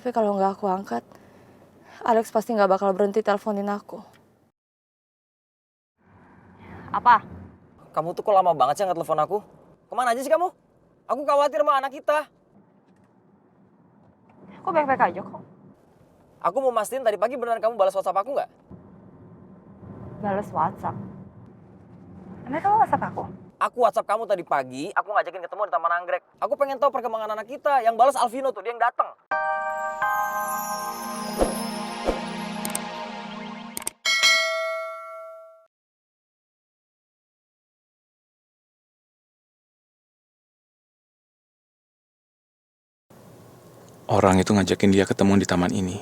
Tapi kalau nggak aku angkat, Alex pasti nggak bakal berhenti teleponin aku. Apa? Kamu tuh kok lama banget sih nggak telepon aku? Kemana aja sih kamu? Aku khawatir sama anak kita. Aku baik-baik aja kok. Aku mau mastiin tadi pagi beneran kamu balas WhatsApp aku nggak? Balas WhatsApp. Emang kamu WhatsApp aku? Aku WhatsApp kamu tadi pagi, aku ngajakin ketemu di Taman Anggrek. Aku pengen tahu perkembangan anak kita. Yang balas Alvino tuh, dia yang datang. Orang itu ngajakin dia ketemu di taman ini.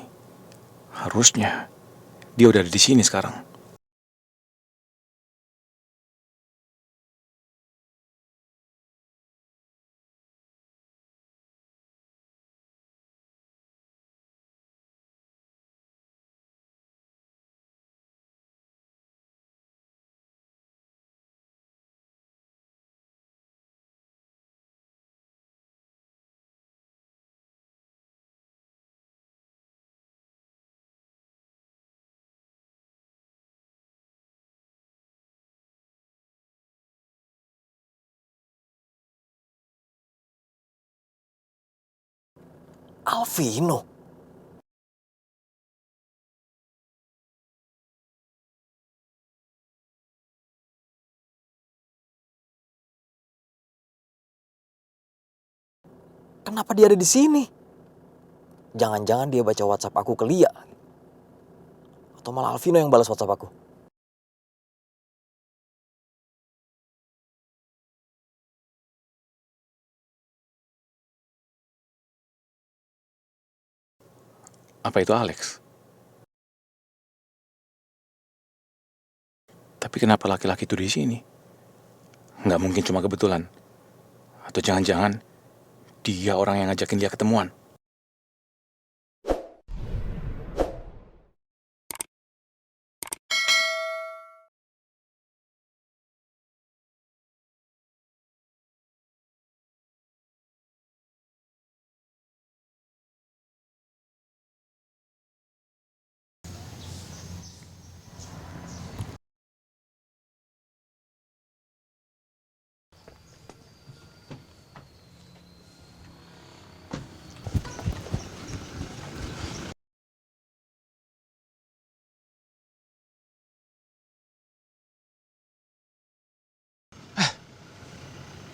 Harusnya dia udah ada di sini sekarang. Alvino? Kenapa dia ada di sini? Jangan-jangan dia baca WhatsApp aku ke Lia. Atau malah Alvino yang balas WhatsApp aku. Apa itu Alex? Tapi kenapa laki-laki itu di sini? Nggak mungkin cuma kebetulan. Atau jangan-jangan dia orang yang ngajakin dia ketemuan.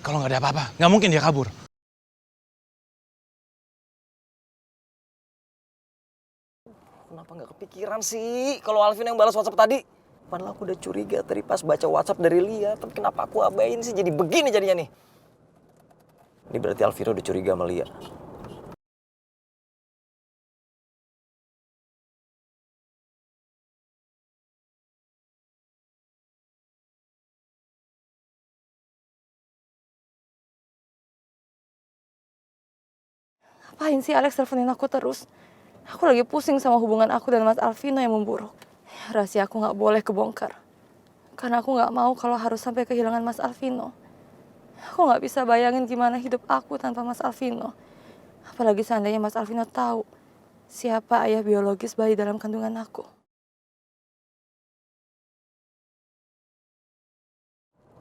Kalau nggak ada apa-apa, nggak mungkin dia kabur. Kenapa nggak kepikiran sih kalau Alvin yang balas WhatsApp tadi? Padahal aku udah curiga tadi pas baca WhatsApp dari Lia. Tapi kenapa aku abain sih jadi begini jadinya nih? Ini berarti Alvino udah curiga sama Lia. Ngapain sih Alex teleponin aku terus? Aku lagi pusing sama hubungan aku dan Mas Alvino yang memburuk. Rahasia aku nggak boleh kebongkar. Karena aku nggak mau kalau harus sampai kehilangan Mas Alvino. Aku nggak bisa bayangin gimana hidup aku tanpa Mas Alvino. Apalagi seandainya Mas Alvino tahu siapa ayah biologis bayi dalam kandungan aku.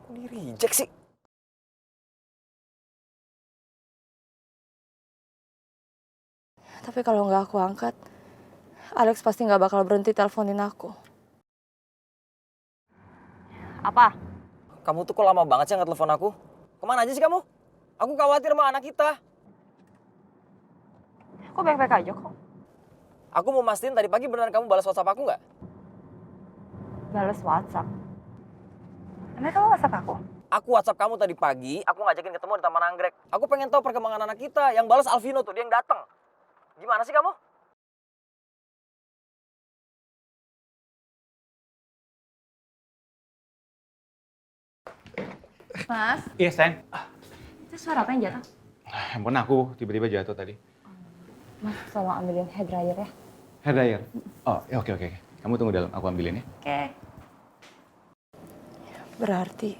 Kok di reject sih? Tapi kalau nggak aku angkat, Alex pasti nggak bakal berhenti teleponin aku. Apa? Kamu tuh kok lama banget sih nggak telepon aku? Kemana aja sih kamu? Aku khawatir sama anak kita. Aku baik-baik aja kok. Aku mau mastiin tadi pagi beneran kamu balas WhatsApp aku nggak? Balas WhatsApp. Emang kamu WhatsApp aku? Aku WhatsApp kamu tadi pagi, aku ngajakin ketemu di Taman Anggrek. Aku pengen tahu perkembangan anak kita. Yang balas Alvino tuh, dia yang datang. Gimana sih kamu? Mas, Iya, Seng. itu suara apa yang jatuh? Handphone aku tiba-tiba jatuh tadi. Mas, tolong ambilin hair dryer ya. Hair dryer? Oh, ya, oke. Kamu tunggu dalam, aku ambilin ya. Oke. Berarti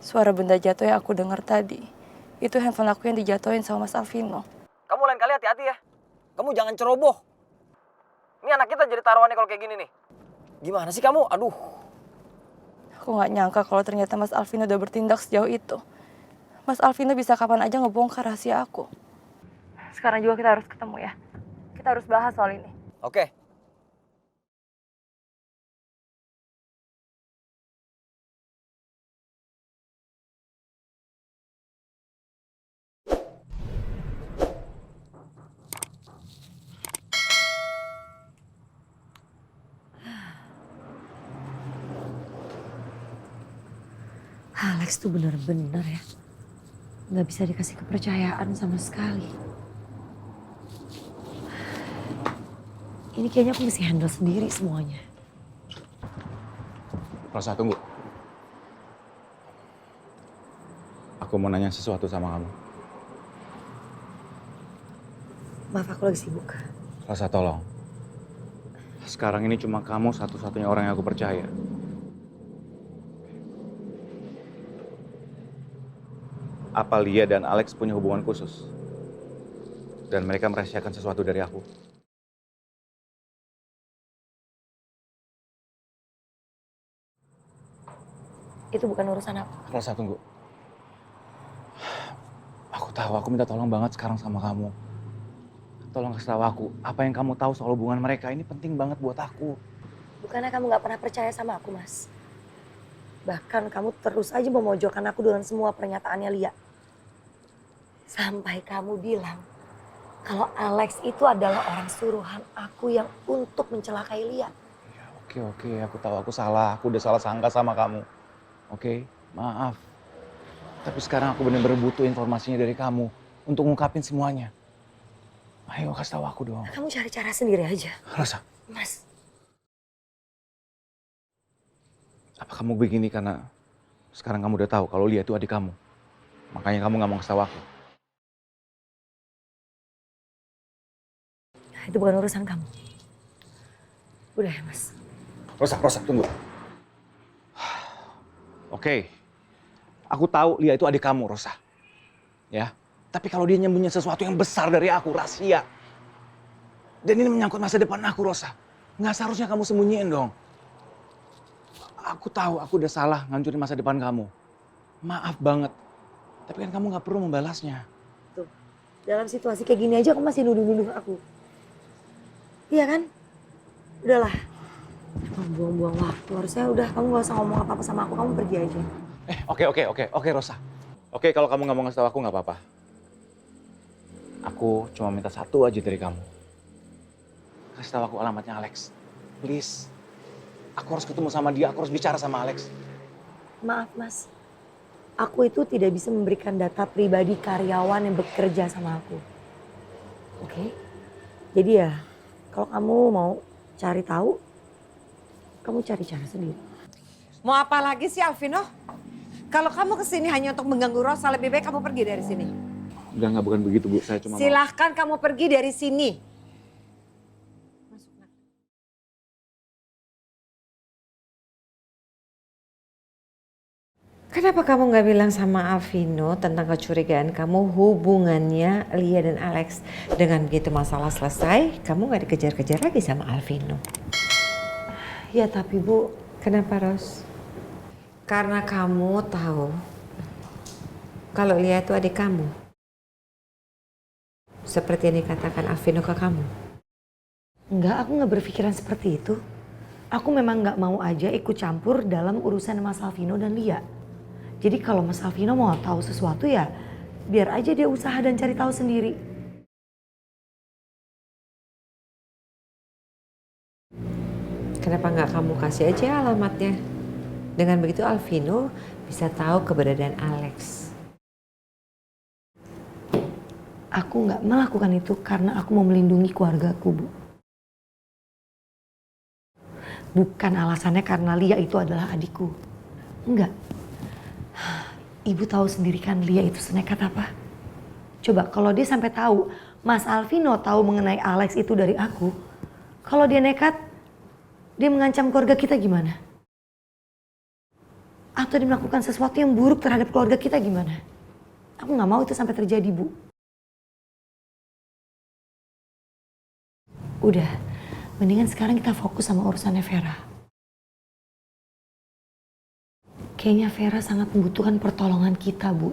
suara benda jatuh yang aku dengar tadi, itu handphone aku yang dijatuhin sama Mas Alvino. Kamu lain kali hati-hati ya. Kamu jangan ceroboh. Ini anak kita jadi taruhannya kalau kayak gini nih. Gimana sih kamu? Aduh. Aku nggak nyangka kalau ternyata Mas Alvino udah bertindak sejauh itu. Mas Alvino bisa kapan aja ngebongkar rahasia aku. Sekarang juga kita harus ketemu ya. Kita harus bahas soal ini. Oke. Alex tuh bener-bener ya, nggak bisa dikasih kepercayaan sama sekali. Ini kayaknya aku mesti handle sendiri semuanya. Rosa, tunggu. Aku mau nanya sesuatu sama kamu. Maaf, aku lagi sibuk. Rosa, tolong. Sekarang ini cuma kamu satu-satunya orang yang aku percaya. Apa Lia dan Alex punya hubungan khusus? Dan mereka merahasiakan sesuatu dari aku? Itu bukan urusan aku. Rosa, tunggu. Aku tahu, aku minta tolong banget sekarang sama kamu. Tolong kasih tahu aku, apa yang kamu tahu soal hubungan mereka ini penting banget buat aku. Bukannya kamu nggak pernah percaya sama aku, Mas. Bahkan kamu terus aja memojokkan aku dengan semua pernyataannya Lia. Sampai kamu bilang kalau Alex itu adalah orang suruhan aku yang untuk mencelakai Lia. Ya, oke, aku tahu aku salah. Aku udah salah sangka sama kamu. Oke, maaf. Tapi sekarang aku benar-benar butuh informasinya dari kamu untuk ngungkapin semuanya. Ayo kasih tahu aku dong. Kamu cari cara sendiri aja. Rosa, Mas, apa kamu begini karena sekarang kamu udah tahu kalau Lia itu adik kamu? Makanya kamu nggak mau kasih tahu aku. itu bukan urusan kamu. Udah ya, Mas. Rosa, tunggu. Oke, aku tahu Lia itu adik kamu, Rosa. Ya, tapi kalau dia nyembunyi sesuatu yang besar dari aku, rahasia. Dan ini menyangkut masa depan aku, Rosa. Nggak seharusnya kamu sembunyiin dong. Aku tahu aku udah salah ngancurin masa depan kamu. Maaf banget. Tapi kan kamu nggak perlu membalasnya. Tuh, dalam situasi kayak gini aja kamu masih nuduh-nuduh aku. Iya kan? Udahlah. Emang buang-buang waktu. Harusnya udah kamu gak usah ngomong apa-apa sama aku. Kamu pergi aja. Oke, Rosa. Oke, kalau kamu nggak mau ngasih tahu aku nggak apa-apa. Aku cuma minta satu aja dari kamu. Kasih tahu aku alamatnya Alex. Please. Aku harus ketemu sama dia, aku harus bicara sama Alex. Maaf, Mas. Aku itu tidak bisa memberikan data pribadi karyawan yang bekerja sama aku. Oke? Jadi ya, kalau kamu mau cari tahu, kamu cari cara sendiri. Mau apa lagi sih Alvino? Kalau kamu kesini hanya untuk mengganggu Rosa, lebih baik kamu pergi dari sini. Enggak, bukan begitu, Bu. Saya cuma Silahkan kamu pergi dari sini. Kenapa kamu nggak bilang sama Alvino tentang kecurigaan kamu hubungannya Lia dan Alex? Dengan begitu masalah selesai, kamu nggak dikejar-kejar lagi sama Alvino. Ya tapi Bu, Kenapa, Ros? Karena kamu tahu kalau Lia itu adik kamu. Seperti yang dikatakan Alvino ke kamu. enggak, aku nggak berpikiran seperti itu. Aku memang nggak mau aja ikut campur dalam urusan Mas Alvino dan Lia. Jadi kalau Mas Alvino mau tahu sesuatu ya biar aja dia usaha dan cari tahu sendiri. Kenapa nggak kamu kasih aja alamatnya? Dengan begitu Alvino bisa tahu keberadaan Alex. Aku nggak melakukan itu karena aku mau melindungi keluargaku, Bu. Bukan alasannya karena Lia itu adalah adikku. Enggak. Ibu tahu sendiri kan Lia itu senekat apa? Coba kalau dia sampai tahu Mas Alvino tahu mengenai Alex itu dari aku. Kalau dia nekat, dia mengancam keluarga kita gimana? Atau dia melakukan sesuatu yang buruk terhadap keluarga kita gimana? Aku nggak mau itu sampai terjadi, Bu. Udah, mendingan sekarang kita fokus sama urusannya Vera. Kayaknya Vera sangat membutuhkan pertolongan kita, Bu.